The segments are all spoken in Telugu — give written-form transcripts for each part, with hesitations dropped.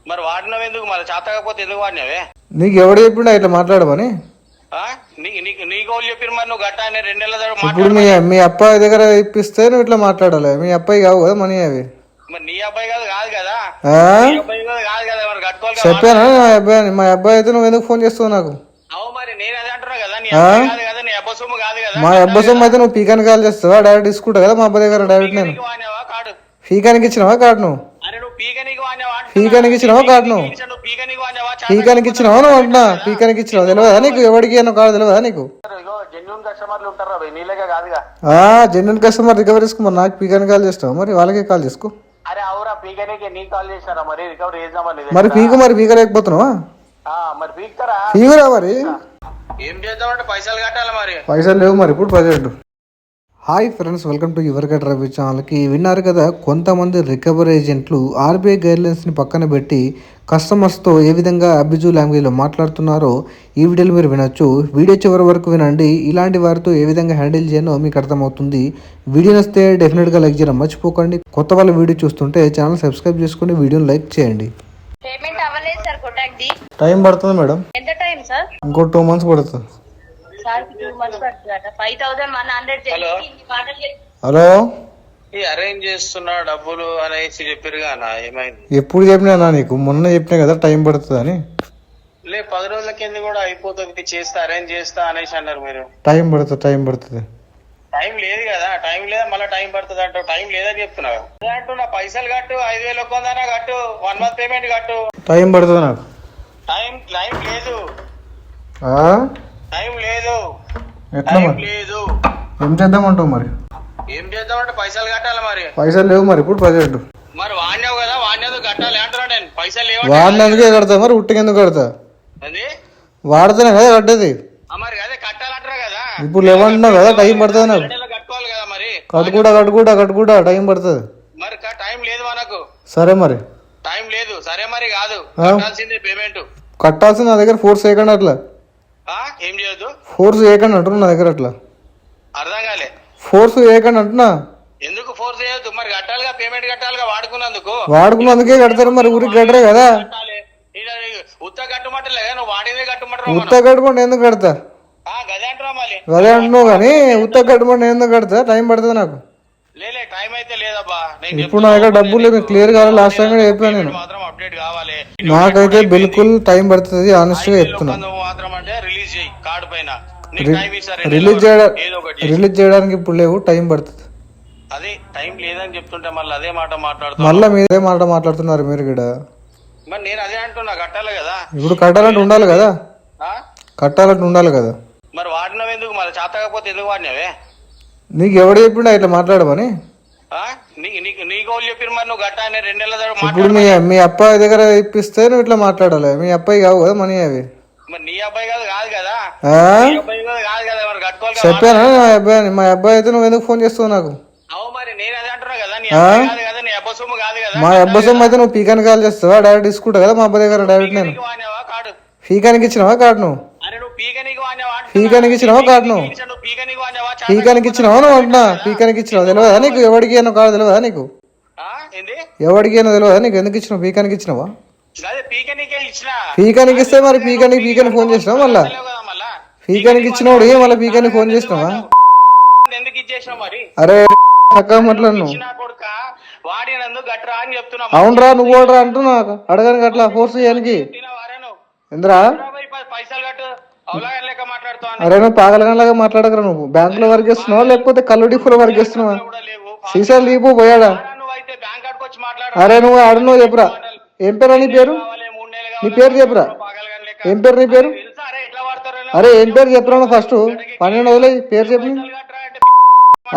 మరి వాడినవి ఎందుకు మరి చేత కాకపోతే ఎందుకు వాడినవే? నీకు ఎవడు చెప్పిండా ఇట్లా మాట్లాడమని? నీకు వాళ్ళు చెప్పిన మరి నువ్వు గట్టా 2 నెలల ఇప్పుడు మీ అబ్బాయి దగ్గర ఇప్పిస్తే నువ్వు ఇట్లా మాట్లాడాలి. మీ అబ్బాయి కావు కదా మనీ అవి. మరి నీ అబ్బాయి కాదు కదా మరి కట్టుకోవాలి. చెప్పానా మా అబ్బాయి అయితే నువ్వు ఎందుకు ఫోన్ చేస్తావు నాకు? మరి నేను అదే అంటున్నా కదా, నీ అబ్బాయి కాదు కదా, నీ అబ్బ సొమ్ము కాదు కదా. మా అబ్బ సొమ్ము అయితే నువ్వు పీకానికి కాల్ చేస్తావా? డైరెక్ట్ తీసుకుంటా కదా మా అబ్బాయి దగ్గర డైరెక్ట్. నేను పీకానికి ఇచ్చినావా కార్డు? నువ్వు పీకానికి ఇచ్చినావా కార్డు? నువ్వు పీకానికి ఇచ్చినావా? నువ్వు అంటున్నా పీకానికి ఇచ్చినావు. తెలియదా నీకు? ఎవరికి అన్న కార్డు తెలియదా నీకు? జెన్యూన్ కస్టమర్లు ఉంటారా నీలేగా కాదుగా. జెన్యూన్ కస్టమర్ రికవరీ చేసుకో. మరి నాకు పీకానికి కాల్ చేస్తావు, మరి వాళ్ళకే కాల్ చేసుకో. అరే అవురా పీకనీకి నీ కాల్ చేశారా మరి రికవరీ చేద్దామని. మరి పీకలేకపోతున్నావా? మరి పీకుతారా? పీకురా. మరి ఏం చేద్దామంటే పైసలు కట్టాలి. మరి పైసలు లేవు మరి ఇప్పుడు present. Hi friends, welcome to your gut Ravi ఛానల్కి. విన్నారు కదా, కొంతమంది రికవరీ ఏజెంట్లు ఆర్బీఐ గైడ్లైన్స్ని పక్కన పెట్టి కస్టమర్స్తో ఏ విధంగా అబ్యూజ్ లాంగ్వేజ్లో మాట్లాడుతున్నారో ఈ వీడియోలో మీరు వినొచ్చు. వీడియో చివరి వరకు వినండి. ఇలాంటి వారితో ఏ విధంగా హ్యాండిల్ చేయాలో మీకు అర్థమవుతుంది. వీడియో నచ్చితే డెఫినెట్గా లైక్ చేయడం మర్చిపోకండి. కొత్త వాళ్ళ వీడియో చూస్తుంటే ఛానల్ సబ్స్క్రైబ్ చేసుకుని వీడియోని లైక్ చేయండి. టైం పడుతుంది మేడం. ఎంత టైం సార్? ఇంకో 2 months పడుతుంది. హలో, అరేంజ్ చేస్తున్నా డబ్బులు అనేసి చెప్పారు కదా, ఏమైంది? ఎప్పుడు చెప్పినా నీకు? మొన్న చెప్పినా కదా టైం పడుతుంది అని. 10 రోజుల కింద కూడా అయిపోతుంది చేస్తా అరేంజ్ చేస్తా అనేసి అన్నారు మీరు. టైం పడుతుంది. టైం లేదు కదా, టైం లేదా మళ్ళీ టైం పడుతుంది అంటావు. టైం లేదని చెప్తున్నావు అంటున్నా. పైసలు కట్టు, 5,000 ఒక్కొందనా కట్టు, 1 month పేమెంట్ కట్టు. టైం పడుతుంది నాకు. టైం లేదు. టైం లేదు. ఎట్లా మరి? ఏం చేద్దామంటావు? మరి ఏం చేద్దామంటే పైసలు కట్టాలి. మరి పైసలు లేవు మరి ఇప్పుడు ప్రజెంట్. మరి వాడినావు కదా, వాడినది కట్టాలి అంటున్నా నేను. పైసలు లేవు. వాడినందుకే కడతా, మరి ఉట్టికెందుకు కడతా? వాడితేనే కదా కట్టేది. మరి అదే కట్టాలంటారా కదా. ఇప్పుడు లేవంటున్నావు కదా, టైం పడుతుంది నాకు. కట్టుకోవాలి కదా. మరి కట్టుకుంటా టైం పడుతుంది. మరి టైం లేదు మనకు. సరే మరి టైం లేదు. సరే మరి కాదు, కట్టాల్సిందే పేమెంట్. కట్టాల్సింది నా దగ్గర ఫోర్స్ చేయకండి. అట్లా ఏం చేయొద్దు. ఫోర్స్ చేయకండి అంటున్నా నా దగ్గర. అట్లా అర్థం కాలే. ఫోర్స్ చేయకండి అంటున్నా. ఎందుకు ఫోర్స్ చేయొద్దు? మరి కట్టాలిగా, పేమెంట్ కట్టాలిగా. వాడుకున్నందుకే కడతారు. మరి ఊరికి కట్టరే కదా. ఉత్త కట్టుమంటలే, నువ్వు వాడినే కట్టుమంటారు. ఉత్త కట్టుమంటే ఎందుకు కడతా? గదే అంటున్నావు. మళ్ళీ అదే అంటున్నావు కానీ ఉత్త కట్టుమంటే ఎందుకు కడతా? టైం పడుతుంది నాకు. లేలే టైం అయితే లేదబ్బా. ఇప్పుడు నా దగ్గర డబ్బులు లేదు. క్లియర్ కావాలి. లాస్ట్ టైం కూడా చెప్పాను నేను. అప్డేట్ కావాలి. నాకైతే బిల్కుల్ టైం పడుతుంది. ఆనెస్ట్ గా చెప్తున్నా. మాత్రం అంటే రిలీజ్ చేయి కార్డు పైన. రిలీజ్ చేయడానికి ఇప్పుడు లేవు, టైం పడుతుంది. అదే టైం లేదని చెప్తుంటే మళ్ళీ అదే మాట మాట్లాడుతున్నా. మళ్ళీ మీరే మాట మాట్లాడుతున్నారు మీరు కూడా. మరి నేను అదే అంటున్నా, కట్టాలి కదా. ఇప్పుడు కట్టాలంటే ఉండాలి కదా. మరి వాడినవి ఎందుకు మరి చేత కాకపోతే ఎందుకు వాడినవే? నీకు ఎవడు చెప్పిండా ఇట్లా మాట్లాడమని? నీకు వాళ్ళు చెప్పిన మరి నువ్వు గట్టా 2 నెలల ఇప్పుడు మీ అబ్బాయి దగ్గర ఇప్పిస్తే నువ్వు ఇట్లా మాట్లాడాలి. మీ అబ్బాయి కావు కదా మనీ అవి. మరి నీ అబ్బాయి కాదు కదా. మరి కట్టుకోవాలి. చెప్పానా మా అబ్బాయి అయితే నువ్వు ఎందుకు ఫోన్ చేస్తావు నాకు? మరి నేను అదే అంటున్నా కదా, నీ అబ్బాయి కాదు కదా, నీ అబ్బ సొమ్ము కాదు కదా. మా అబ్బ సొమ్ము అయితే నువ్వు పీకానికి కాల్ చేస్తావా? డైరెక్ట్ తీసుకుంటా కదా మా అబ్బాయి దగ్గర డైరెక్ట్. నేను పీకానికి ఇచ్చినావా కార్డు? నువ్వు పీకానికి ఇచ్చినావా కార్డు? నువ్వు పీకానికి ఇచ్చినావా? నువ్వు అంటున్నా పీకానికి ఇచ్చినావు. తెలియదా నీకు? ఎవరికి అన్న కార్డు తెలియదా నీకు? ఎవరికి అన్న తెలియదా నీకు? ఎందుకు ఇచ్చినావు? పీకానికి ఇచ్చినావా? పీకానికి ఇస్తే మరి పీకానికి ఫోన్ చేసినావా? మళ్ళా పీకానికి ఇచ్చినవాడు మళ్ళీ పీకానికి ఫోన్ చేసినావా? అరే మాట్లాడు. అవునరా, నువ్వు కూడా అంటున్నా అడగానికి అట్లా ఫోర్స్ చేయడానికి ఎందురా? అరే నువ్వు పాగలగనలాగా మాట్లాడగరా. నువ్వు బ్యాంక్ లో వర్క్ చేస్తున్నావా లేకపోతే కళ్ళు డిఫోలో వర్క్ చేస్తున్నావా? సీసాలు లీపు పోయాడా? అరే నువ్వు నువ్వు చెప్పురా. ఏం పేరు నీ పేరు? నీ పేరు చెప్పురా. ఏం పేరు నీ పేరు? అరే ఏం పేరు చెప్పురా ఫస్ట్. 12 వదిలే పేరు చెప్పు.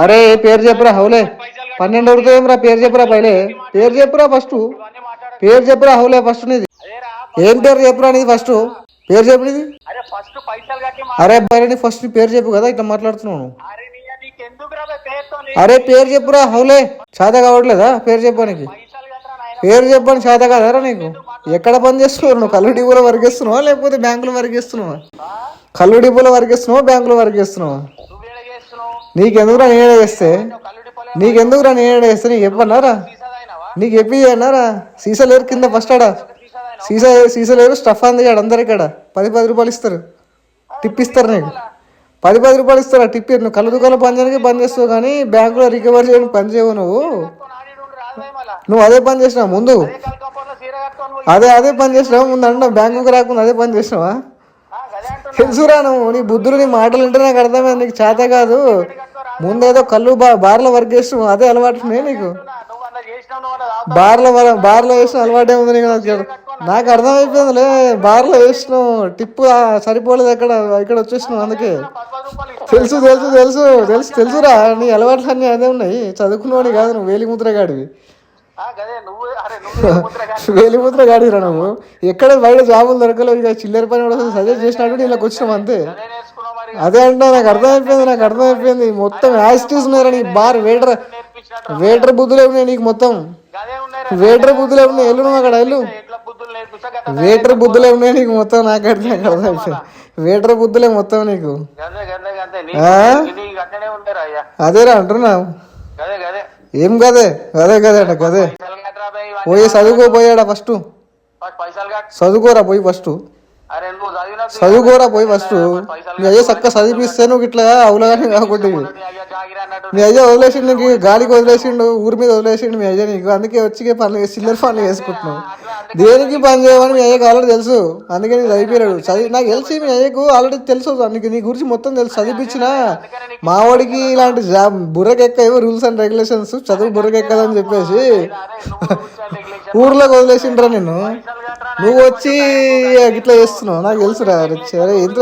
అరే పేరు చెప్పురా. హౌలే 12 అవుతుందేమ్రా. పేరు చెప్పురా. పైలే పేరు చెప్పురా ఫస్ట్. పేరు చెప్పురా. హౌలే ఫస్ట్ నీది ఏం పేరు చెప్పురా? నీది ఫస్ట్ పేరు చెప్పు నీది. అరే అబ్బాయి ఫస్ట్ పేరు చెప్పు కదా ఇట్లా మాట్లాడుతున్నావు. అరే పేరు చెప్పురా. హౌలే చేత కావట్లేదా పేరు చెప్పడానికి? పేరు చెప్పని చేత కాదారా నీకు? ఎక్కడ పని చేస్తున్నావు నువ్వు? కళ్ళు డిపోలో వర్క్ చేస్తున్నావా లేకపోతే బ్యాంకులో వర్క్ చేస్తున్నావా? కళ్ళు డిపోలో వర్క్ చేస్తున్నావా బ్యాంకులో వర్క్ చేస్తున్నావా? నీకెందుకురా నేనే చేస్తే? నీకు చెప్పన్నారా? నీకు చెప్పి అన్నారా? సీసాలు లేరు కింద ఫస్ట్ ఆడా సీసా లేదు స్టఫ్ అంది కాడ అందరు ఇక్కడ 10 రూపాయలు ఇస్తారు టిప్ ఇస్తారు నీకు 10 రూపాయలు ఇస్తారా టిప్ నువ్వు కళ్ళు దుకాణం పని చేయడానికి పని చేస్తావు కానీ బ్యాంకులో రికవర్ చేయడానికి పని చేయవు నువ్వు అదే పని చేసినావు ముందు అదే పని చేసినావు ముందు అంటున్నావు బ్యాంకుకి రాకుండా అదే పని చేసినావా తెలుసురా నువ్వు నీ బుద్ధులు నీ మాటలు వింటే నాకు అర్థమైంది నీకు చేత కాదు ముందేదో కళ్ళు బార్లో వర్క్ చేస్తున్నావు అదే అలవాటు నీకు బార్లో వేసిన అలవాటే ఉంది నీకు నాకు అర్థమైపోయిందిలే బార్లో వేసినావు టిప్పు సరిపోలేదు ఇక్కడ వచ్చేసినావు అందుకే తెలుసురా నీ అలవాట్లు అన్నీ అదే ఉన్నాయి చదువుకున్నావు కాదు నువ్వు వేలిముద్రగాడివి వేలిముద్రగాడిరా నువ్వు ఎక్కడ బయట జాబులు దొరకలేవు ఇక చిల్లర పని కూడా సజెస్ట్ చేసినట్టు నీళ్ళకి వచ్చినావు అంతే అదే అంటే నాకు అర్థమైపోయింది మొత్తం యాసిటీస్ ఉన్నారా నీ బార్ వేటర్ బుద్ధులే ఉన్నాయి నీకు మొత్తం వేటర్ బుద్ధులే ఉన్నాయి వెళ్ళు నువ్వు అక్కడ వెళ్ళు వేటర్ బుద్ధులే ఉన్నాయి నీకు మొత్తం నాకు అర్థమైపోయింది వేటర్ బుద్ధులే మొత్తం నీకు అదేరా అంటున్నావు ఏం కదే అట కదే పోయి చదువుకోపోయాడా ఫస్ట్ చదువుకోరా పోయి ఫస్ట్ మీ అయ్యో చక్క చదివిస్తే నువ్వు ఇట్లా అవులగానే కాకుండా మీ అయ్యో వదిలేసిండు నీకు గాలికి వదిలేసిండు ఊరి మీద వదిలేసిండు మీ అయ్యా నీకు అందుకే వచ్చి పనులు చిల్లర పనులు చేసుకుంటున్నావు దేనికి పని చేయమని మీ అయ్యకు ఆల్రెడీ తెలుసు అందుకే నీకు చదివిపోయాడు నాకు తెలిసి మీ అయ్యకు ఆల్రెడీ తెలుసు నీకు నీ గురించి మొత్తం తెలుసు చదివించిన మావాడికి ఇలాంటి బుర్రకెక్కవు రూల్స్ అండ్ రెగ్యులేషన్స్ చదువు బుర్రకెక్కదని చెప్పేసి ఊర్లోకి వదిలేసిండ్రా నిన్ను నువ్వు వచ్చి ఇట్లా చేస్తున్నావు నాకు తెలుసురా ఎంత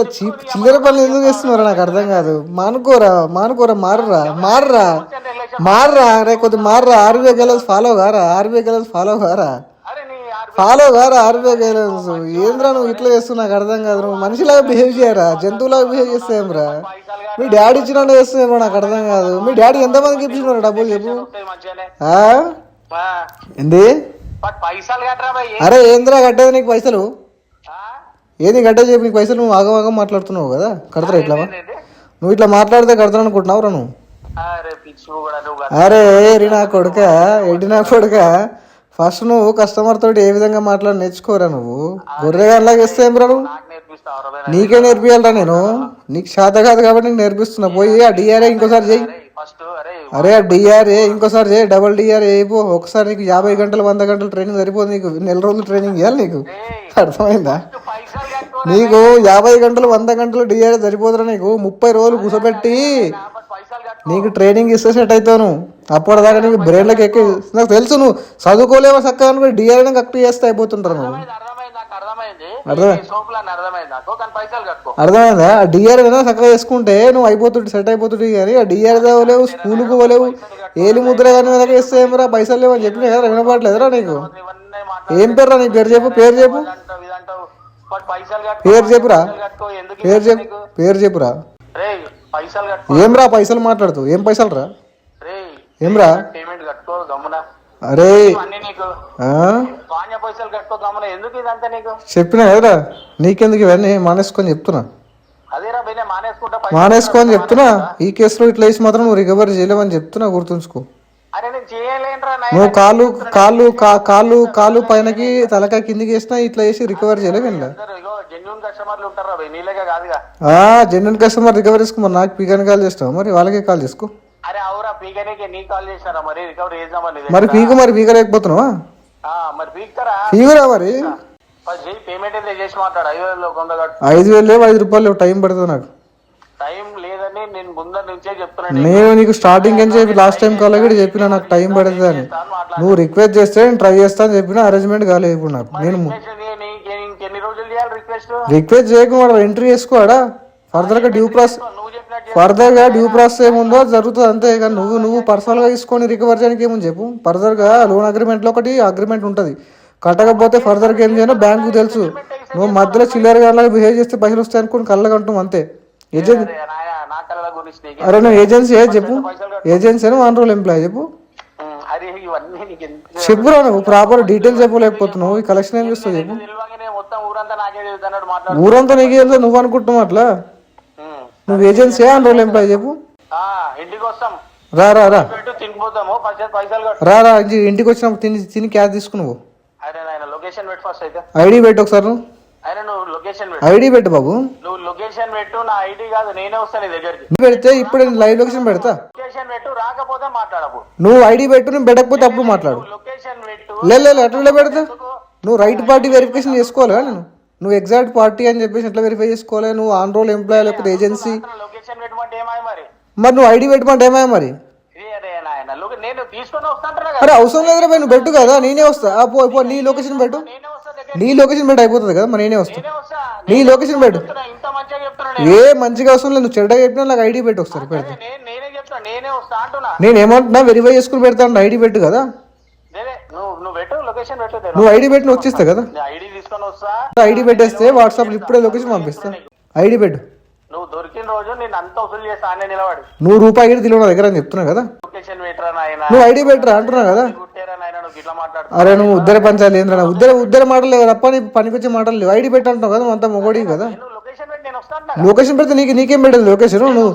చిల్లర పనులు ఎందుకు చేస్తున్నారా నాకు అర్థం కాదు మానుకోరా మారురా రే కొద్దిగా మారురా ఆర్బీఐ గైలెన్స్ ఫాలో కారా ఆర్బీఐ గైలెన్స్ ఏంద్రా నువ్వు ఇట్లా చేస్తున్నావు నాకు అర్థం కాదు నువ్వు మనిషిలాగా బిహేవ్ చేయరా జంతువులాగా బిహేవ్ చేస్తాయేమ్రా మీ డాడీ ఇచ్చిన చేస్తున్నామో నాకు అర్థం కాదు మీ డాడీ ఎంతమందికి ఇప్పించుకున్నారు డబ్బులు చెప్పు ఏంది అరే ఏంద్రా కట్టేది నీకు పైసలు ఏది కట్టేది చెప్పి నీకు పైసలు నువ్వు ఆగం మాట్లాడుతున్నావు కదా కడతారా ఇట్లా నువ్వు ఇట్లా మాట్లాడితే కడతాను అనుకుంటున్నావురా నువ్వు అరే ఏరి నా కొడుక ఫస్ట్ నువ్వు కస్టమర్ తోటి ఏ విధంగా మాట్లాడి నేర్చుకోరా నువ్వు గొర్రెగాలాగా ఇస్తే ఏం రా నువ్వు నీకే నేర్పియాలరా నేను నీకు శాత కాదు కాబట్టి నీకు నేర్పిస్తున్నా పోయి ఆ డిఆర్ఏ ఇంకోసారి చెయ్యి అరే ఆ డిఆర్ఏ ఇంకోసారి చేయి డబల్ డిఆర్ఏ అయిపో ఒకసారి నీకు 50 గంటలు 100 గంటలు ట్రైనింగ్ సరిపోదు నీకు నెల రోజులు ట్రైనింగ్ ఇవ్వాలి నీకు అర్థమైందా నీకు 50 గంటలు 100 గంటలు డిఆర్ఏ సరిపోదురా నీకు 30 రోజులు కూర్చోబెట్టి నీకు ట్రైనింగ్ ఇస్తే సెట్ అవుతాను అప్పటిదాకా నీకు బ్రెయిన్లోకి ఎక్కి నాకు తెలుసు నువ్వు చదువుకోలేవా చక్కగా అనుకుని డిఆర్ఏ కరెక్ట్ చేస్తే అయిపోతుంటారు నువ్వు అర్థమైందా ఆ డిఆర్ఏ చక్కగా చేసుకుంటే నువ్వు సెట్ అయిపోతుంది కానీ ఆ డిఆర్ఏ చదవలేవు స్కూల్కి పోలేవు ఏలి ముద్ర కానీ దగ్గర ఇస్తే ఏమరా పైసలు లేవు అని చెప్పినా కదా వినపడలేదురా నీకు ఏం పేరురా నీ పేరు చెప్పురా ఏమ్రా పైసలు మాట్లాడుతూ ఏం పైసలు రా ఏమ్రా అరే చెప్పినా కదరా నీకెందుకు ఇవన్నీ మానేసుకొని చెప్తున్నా ఈ కేసులో ఇట్లా వేసి మాత్రం నువ్వు రికవర్ చేయలేవని చెప్తున్నా గుర్తుంచుకో నువ్వు కాళ్ళు పైనకి తలకాయ కిందికి వేసినా ఇట్లా వేసి రికవర్ చేయలేవు జెన్యున్ కస్టమర్ రికవర్ చేసుకో మరి నాకు పీకాని కాల్ చేస్తావు మరి వాళ్ళకే కాల్ చేసుకో మరి పీకలేకపోతున్నావా పీకురా మరి 5,000 లేవు 5 రూపాయలు టైం పడుతుంది నాకు నేను నీకు స్టార్టింగ్ అని చెప్పి లాస్ట్ టైం కాల్ కూడా చెప్పిన నాకు టైం పడుతుంది అని నువ్వు రిక్వెస్ట్ చేస్తే నేను ట్రై చేస్తా అని చెప్పిన అరేంజ్మెంట్ కాలేదు ఇప్పుడు నాకు నేను రిక్వెస్ట్ చేయకుండా ఎంట్రీ చేసుకోవాడా ఫర్దర్గా డ్యూ ప్రాసెస్ ఏముందో జరుగుతుంది అంతే కానీ నువ్వు పర్సనల్గా తీసుకొని రికవర్ చేయడానికి ఏముంది చెప్పు ఫర్దర్గా లోన్ అగ్రిమెంట్లో ఒకటి అగ్రిమెంట్ ఉంటుంది కట్టకపోతే ఫర్దర్గా ఏం చేయను బ్యాంకు తెలుసు నువ్వు మధ్యలో చిల్లరగా బిహేవ్ చేస్తే పైసలు వస్తాయి అనుకుని కళ్ళగంటాం అంతే అరే నువ్వు ఏజెన్సీ చెప్పు ఏజెన్సీ అని 1 రోజులు ఎంప్లాయ్ చెప్పురా నువ్వు ప్రాపర్ డీటెయిల్స్ చెప్పలేకపోతున్నావు ఈ కలెక్షన్ ఏం చేస్తావు చెప్పు ఊరంతా నీకు వెళ్తా నువ్వు అనుకుంటున్నావు అట్లా నువ్వు ఏజెన్సీ 1 రోజులు ఎంప్లాయ్ చెప్పు రా ఇంటికి వచ్చినప్పుడు తిని క్యాష్ తీసుకున్నావు లొకేషన్ పెట్టు ఫస్ట్ అయితే. ఐడి పెట్టు ఒకసారి నువ్వు. అయినా నువ్వు లొకేషన్ పెట్టు. ఐడి పెట్టు బాబు. నువ్వు లొకేషన్ పెట్టు. నా ఐడి కాదు, నేనే వస్తాను నీ దగ్గరికి. నువ్వు పెడితే ఇప్పుడు లైవ్ లొకేషన్ పెడతా. లొకేషన్ పెట్టు, రాకపోతే మాట్లాడకు. నువ్వు ఐడి పెట్టు, నువ్వు పెట్టకపోతే అప్పుడు మాట్లాడు. లొకేషన్ పెట్టు. లేదు అట్లా పెడతా. నువ్వు రైట్ పార్టీ వెరిఫికేషన్ చేసుకోవాలి నేను. నువ్వు ఎగ్జాక్ట్ పార్టీ అని చెప్పేసి ఎట్లా వెరిఫై చేసుకోవాలి? నువ్వు ఆన్ రోల్ ఎంప్లాయీ లేకపోతే ఏజెన్సీ. లొకేషన్ పెట్టమంటే ఏమాయి మరి? మరి నువ్వు ఐడి పెట్టమంటే ఏమాయి మరి? నేను తీసుకొని వస్తాను. అరే అవసరం లేదు రా, నువ్వు పెట్టు కదా, నేనే వస్తా. పో నీ లొకేషన్ పెట్టు. నీ లొకేషన్ పెట్టు అయిపోతుంది కదా, మరి నేనే వస్తా. నీ లొకేషన్ పెట్టు. ఇంత మంచిగా చెప్తున్నా. ఏ మంచిగా అవసరం లేదు, నువ్వు చెడ్డగా చెప్పినా నాకు ఐడి పెట్టు ఒకసారి పెడతా. నేనే చెప్తా, నేనే వస్తా అంటున్నా. నేనేమంటున్నా వెరిఫై చేసుకుని పెడతాను, ఐడి పెట్టు కదా. నువ్వు పెట్టు, లొకేషన్ పెట్టు. నువ్వు ఐడి పెట్టి నువ్వు వచ్చేస్తా కదా. ఐడి తీసుకొని వస్తా. ఐడి పెట్టేస్తే వాట్సాప్ ఇప్పుడే లొకేషన్ పంపిస్తా. ఐడి పెట్టు. నువ్వు దొరికిన రోజు నేను అంత వసూలు చేస్తా అనే నిలబడి. నువ్వు రూపాయి ఐడి తెలియదు నా దగ్గర అని చెప్తున్నా కదా. లొకేషన్ పెట్టరా నాయనా. నువ్వు ఐడి పెట్టరా అంటున్నా కదా. నువ్వు ఇట్లా మాట్లాడుతున్నావు. అరే నువ్వు ఉద్దర పంచాలి ఏంద్రా, ఉద్దర మాటలు లేవు తప్ప, నీ పనికొచ్చే మాటలు లేవు. ఐడి పెట్టి అంటున్నావు కదా, అంత మొగడి కదా. లొకేషన్ పెట్టి నేను వస్తాను. లొకేషన్ పెడితే నీకేం పెట్టదు లొకేషన్. నువ్వు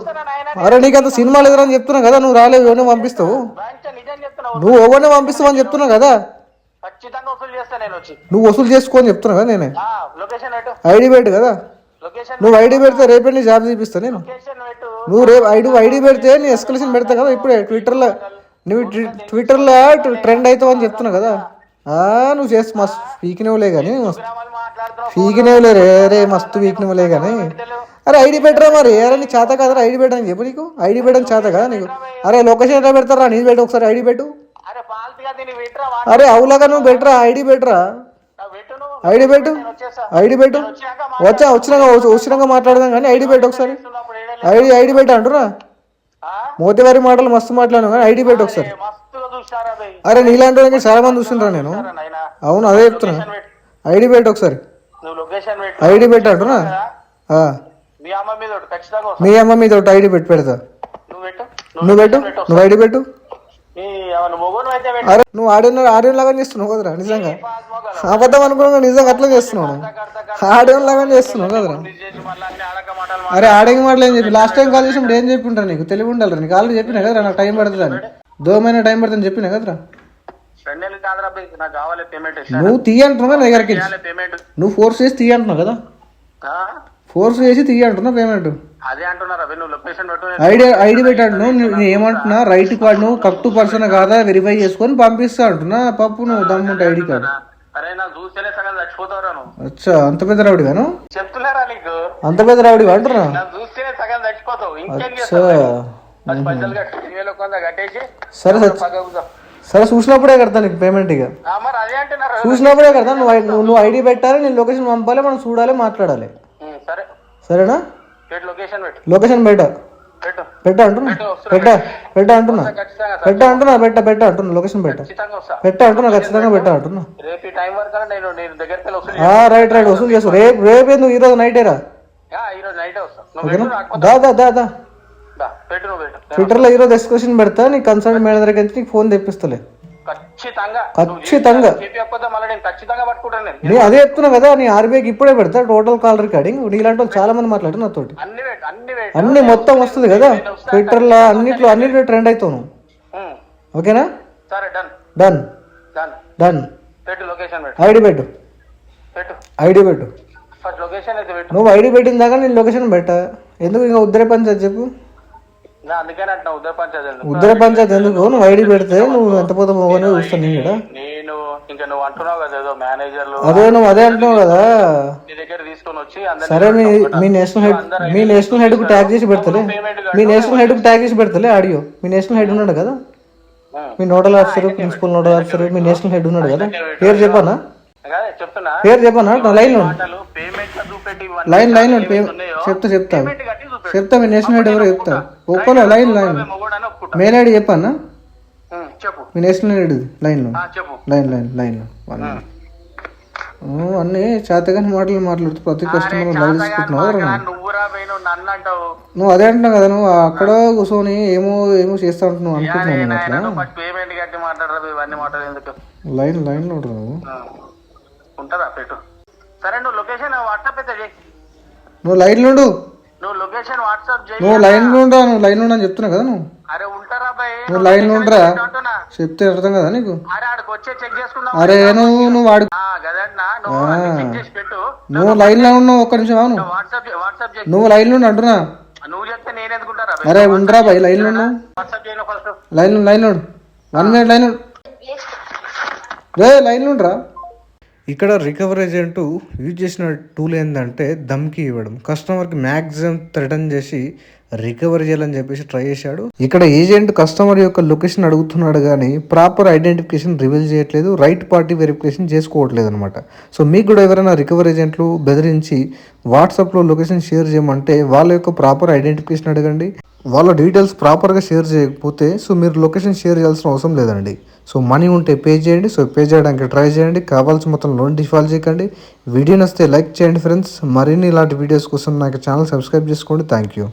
అరే నీకు అంత సినిమా లేదురా అని చెప్తున్నా కదా. నువ్వు రాలేవు, ఎవరిని పంపిస్తావు. నిజం చెప్తున్నావు. నువ్వు ఎవరిని పంపిస్తావు అని చెప్తున్నా కదా. ఖచ్చితంగా వసూలు చేస్తా నేను వచ్చి. నువ్వు వసూలు చేసుకో అని చెప్తున్నా కదా నేనే. లొకేషన్ పెట్టు. ఐడి పెట్టు కదా. లొకేషన్ నువ్వు ఐడి పెడితే రేపే నీ జాబ్ చూపిస్తా నేను. లొకేషన్ పెట్టు. నువ్వు రేపు ఐడి పెడితే నీ ఎస్కలేషన్ పెడతా కదా. ఇప్పుడే ట్విట్టర్లో నువ్వు ట్విట్టర్లో ట్రెండ్ అవుతావు అని చెప్తున్నా కదా. నువ్వు చేసి మస్తు పీకినవులే కానీ, పీకినవులే రే మస్తు పీకినవులే కానీ. అరే ఐడి పెట్టరా మరి. అరే నీ చేత కదరా ఐడి పెట్టని చెప్పు. నీకు ఐడి పెట్టని చేత కదా నీకు. అరే లొకేషన్ ఎట్లా పెడతారా, నీ పెట్టు ఒకసారి ఐడి పెట్టు. అరే అవులాగా నువ్వు పెట్టరా, ఐడి పెట్టరా. ఐడి పెట్టు, ఐడి పెట్టు. వచ్చినాక మాట్లాడదాం కానీ ఐడి పెట్టు ఒకసారి. ఐడి పెట్టు అంటున్నా. మోతివారి మాటలు మస్తు మాట్లాడాను కానీ ఐడి పెట్టు ఒకసారి. అరే నీలాంటి వాళ్ళకి చాలా మంది చూస్తుంటా నేను. అవును అదే చెప్తున్నా. ఐడి పెట్టు ఒకసారి. ఐడి పెట్టు అంటున్నా. మీ అమ్మ మీద ఒకటి ఐడి పెడతా. నువ్వు పెట్టు, నువ్వు ఐడి పెట్టు. అరే నువ్వు ఆడియో లాగా చేస్తున్నావు కదరా నిజంగా. అబద్ధం అనుకున్నా నిజంగా అట్లా చేస్తున్నావు. ఆడియో లాగా చేస్తున్నావు కదరా. అరే ఆడియో మాటలు ఏం చెప్పి లాస్ట్ టైం కాల్ చేసినప్పుడు ఏం చెప్పింటా నీకు తెలివి ఉండాలి. నీకు ఆల్రెడీ చెప్పినా కదరా నాకు టైం పడుతుంది అని. దోమైన టైం పడుతుంది చెప్పినా కదరా. నువ్వు తీయంటున్నావు నా దగ్గరికి. నువ్వు ఫోర్స్ చేసి తీయంటున్నావు కదా. ఫోర్స్ చేసి తీయంటున్నావు పేమెంట్. ఐడి పెట్టాడు. నేను ఏమంటున్నా రైట్ కార్డు నువ్వు కరెక్ట్ పర్సన్ కాదా వెరిఫై చేసుకొని పంపిస్తా అంటున్నా. పప్పు నువ్వు దమ్ముంటే ఐడి కార్డు. అచ్చా అంత పెద్ద రౌడిగాను. అంత పెద్ద రౌడి అంటున్నా. సరే సరే చూసినప్పుడే కడతా నీకు పేమెంట్. ఇక చూసినప్పుడే కడతా. నువ్వు ఐడి పెట్టాలి, నేను లొకేషన్ పంపాలి, మనం చూడాలి, మాట్లాడాలి. సరేనా. లొకేషన్ పెట్ట అంటున్నా. పెట్ట అంటున్నా లొకేషన్ పెట్ట అంటున్నా. ఖచ్చితంగా పెట్ట అంటున్నా. రైట్ వసూలు చేస్తా. రేపు ఎందుకు ఈరోజు నైటేరా. దా ట్విట్టర్లో ఈరోజు ఎక్స్క్యూషన్ పెడతా. నీ కన్సల్ట్ మేనేజర్ దగ్గర నుంచి నీకు ఫోన్ తెప్పిస్తలే ఖచ్చితంగా. నేను అదే చెప్తున్నా కదా. నీ ఆర్బీఐకి ఇప్పుడే పెడతా టోటల్ కాల్ రికార్డింగ్. నీలాంటి వాళ్ళు చాలా మంది మాట్లాడారు నాతో. అన్ని మొత్తం వస్తుంది కదా ట్విట్టర్లో, అన్నిట్లో ట్రెండ్ అవుతావు నువ్వు. ఓకేనా. డన్. ఐడి పెట్టు. నువ్వు ఐడి పెట్టిన దాకా నేను లొకేషన్ పెట్టా. ఎందుకు ఇంకా ఉద్దర పంచాయతీ చెప్పు. ఉద్దర పంచాయతీ ఎందుకు. నువ్వు ఐడి పెడితే నువ్వు ఎంత పోతా పోగానే చూస్తాను నేను ఇక్కడ. అదే నువ్వు అదే అంటున్నావు కదా. సరే మీ నేషనల్ హెడ్ కు ట్యాగ్ చేసి పెడతలే. మీ నేషనల్ హెడ్ కు ట్యాగ్ చేసి పెడతలే ఆడియో. మీ నేషనల్ హెడ్ ఉన్నాడు కదా, మీ nodal officer, principal nodal officer, మీ నేషనల్ హెడ్ ఉన్నాడు కదా. పేరు చెప్పానా లైన్ చెప్తా మీ నేషనల్ హెడ్ ఎవరో చెప్తా. ఒక్కలో లైన్ మెయిల్ ఐడి చెప్పన్నా. మీ నేషనల్ హెడ్ లైన్ అన్ని చేతగాని మాటలు మాట్లాడుతూ ప్రతి కస్టమర్ లైవ్ తీసుకుంటున్నావు. నువ్వు అదే అంటున్నావు కదా. నువ్వు అక్కడ కూర్చొని ఏమో చేస్తా ఉంటున్నావు అనుకుంటున్నాను. అట్లా లైన్ లో నువ్వు లైన్ లో నువ్వు లైన్ లో అని చెప్తున్నా కదా. నువ్వు లైన్ లో ఉండరా. చెప్తే అర్థం కదా నీకు? అరే ఆడికి వచ్చే చెక్ చేసుకుందాం. అరే నువ్వు వాడు గదన్నా నువ్వు చెక్ చేసి పెట్టు. నువ్వు లైన్ లో ఉన్నావు, ఒక్క నిమిషం అవును. వాట్సాప్ చేసి నువ్వు లైన్ లో అంటున్నా. నువ్వు చెప్తే నేను ఎందుకుంటారా? అరే ఉండరా బాయ్, లైన్ లో ఉన్నావు. వాట్సాప్ చేయను ఫస్ట్. లైన్ 1 మినిట్ లైన్ రే లైన్ ఉండరా. ఇక్కడ రికవరీ ఏజెంట్ యూజ్ చేసిన టూల్ ఏంటంటే ధమ్కి ఇవ్వడం. కస్టమర్కి మ్యాక్సిమం థ్రెటన్ చేసి రికవరీ చేయాలని చెప్పేసి ట్రై చేశాడు. ఇక్కడ ఏజెంట్ కస్టమర్ యొక్క లొకేషన్ అడుగుతున్నాడు కానీ ప్రాపర్ ఐడెంటిఫికేషన్ రివీల్ చేయట్లేదు, రైట్ పార్టీ వెరిఫికేషన్ చేసుకోవట్లేదు అనమాట. సో మీకు కూడా ఎవరైనా రికవరీ ఏజెంట్లు బెదిరించి వాట్సాప్లో లొకేషన్ షేర్ చేయమంటే వాళ్ళ యొక్క ప్రాపర్ ఐడెంటిఫికేషన్ అడగండి. వాళ్ళ డీటెయిల్స్ ప్రాపర్గా షేర్ చేయకపోతే సో మీరు లొకేషన్ షేర్ చేయాల్సిన అవసరం లేదండి. సో మనీ ఉంటే పే చేయండి. సో పే చేయడానికి ట్రై చేయండి. కావాల్సిన మొత్తం లోన్ డిఫాల్ట్ చేయకండి. వీడియో నచ్చితే లైక్ చేయండి ఫ్రెండ్స్. మరిన్ని ఇలాంటి వీడియోస్ కోసం నాకు ఛానల్ సబ్స్క్రైబ్ చేసుకోండి. Thank you.